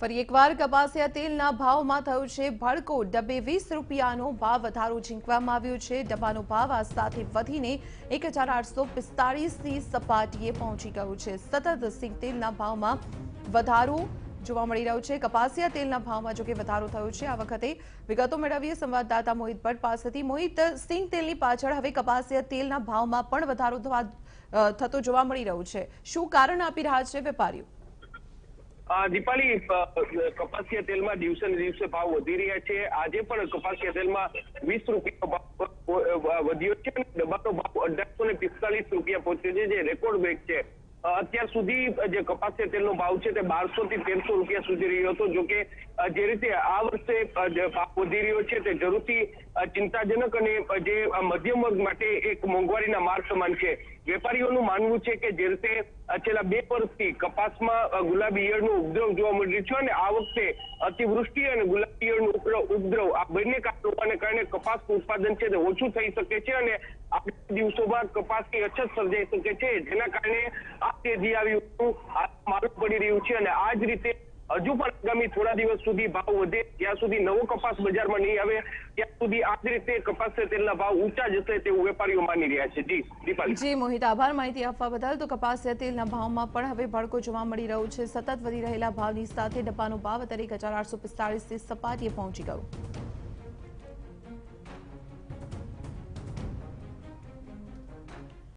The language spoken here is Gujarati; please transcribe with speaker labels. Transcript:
Speaker 1: ફરી એકવાર કપાસિયા તેલના ભાવમાં થયો છે ભડકો। ડબ્બે 20 રૂપિયાનો ભાવ વધારો ઝીંકવામાં આવ્યો છે। ડબ્બાનો ભાવ આ સાથે વધીને 1845ની સપાટીએ પહોંચી ગયો છે। સતત સિંગ તેલના ભાવમાં વધારો જોવા મળી રહ્યો છે। કપાસિયા તેલના ભાવમાં જોકે વધારો થયો છે। આ વખતે વિગતો મેળવીએ સંવાદદાતા મોહિત ભટ્ટ પાસેથી। મોહિત, સિંગ તેલની પાછળ હવે કપાસિયા તેલના ભાવમાં પણ વધારો થતો જોવા મળી રહ્યો છે। શું કારણ આપી રહ્યા છે વેપારીઓ?
Speaker 2: દીપાલી, કપાસિયા તેલમાં દિવસે ને દિવસે ભાવ વધી રહ્યા છે। આજે પણ કપાસિયા તેલમાં 20 રૂપિયાનો ભાવ વધ્યો છે અને ડબ્બાનો ભાવ 1845 રૂપિયા પહોંચ્યો છે, જે રેકોર્ડ બ્રેક છે। અત્યાર સુધી જે કપાસિયા તેલનો ભાવ છે તે 1200 થી 1300 રૂપિયા સુધી રહ્યો હતો। જોકે જે રીતે આ વર્ષે ભાવ વધી રહ્યો છે તે જરૂરથી ચિંતાજનક અને જે મધ્યમ વર્ગ માટે એક મોંઘવારીના માર સમાન છે। વેપારીઓનું માનવું છે કે જે રીતે છેલ્લા 2 વર્ષથી કપાસમાં ગુલાબી ઈયળનો ઉપદ્રવ જોવા મળી રહ્યો છે અને આ વખતે અતિવૃષ્ટિ અને ગુલાબી ઈયળનો ઉપદ્રવ આ બંને કારણોને કારણે કપાસનું ઉત્પાદન છે તે ઓછું થઈ શકે છે અને આગળ દિવસોમાં કપાસની અછત સર્જાઈ શકે છે, જેના કારણે આ તેજી આવી માલુમ પડી રહ્યું છે। અને આ જ રીતે હજુ પણ આગામી થોડા દિવસ સુધી ભાવ વધે, જ્યાં સુધી નવો કપાસ બજારમાં નહીં આવે ત્યાં સુધી આ જ રીતે કપાસિયા તેલના ભાવ ઊંચા જશે તેવું વેપારીઓ માની રહ્યા છે। જી દીપાલી।
Speaker 1: જી મોહિત, આભાર માહિતી આપવા બદલ। તો કપાસિયા તેલના ભાવમાં પણ હવે ભડકો જોવા મળી રહ્યો છે। સતત વધી રહેલા ભાવની સાથે ડબ્બાનો ભાવ અત્યારે 1845ની સપાટીએ પહોંચી ગયો।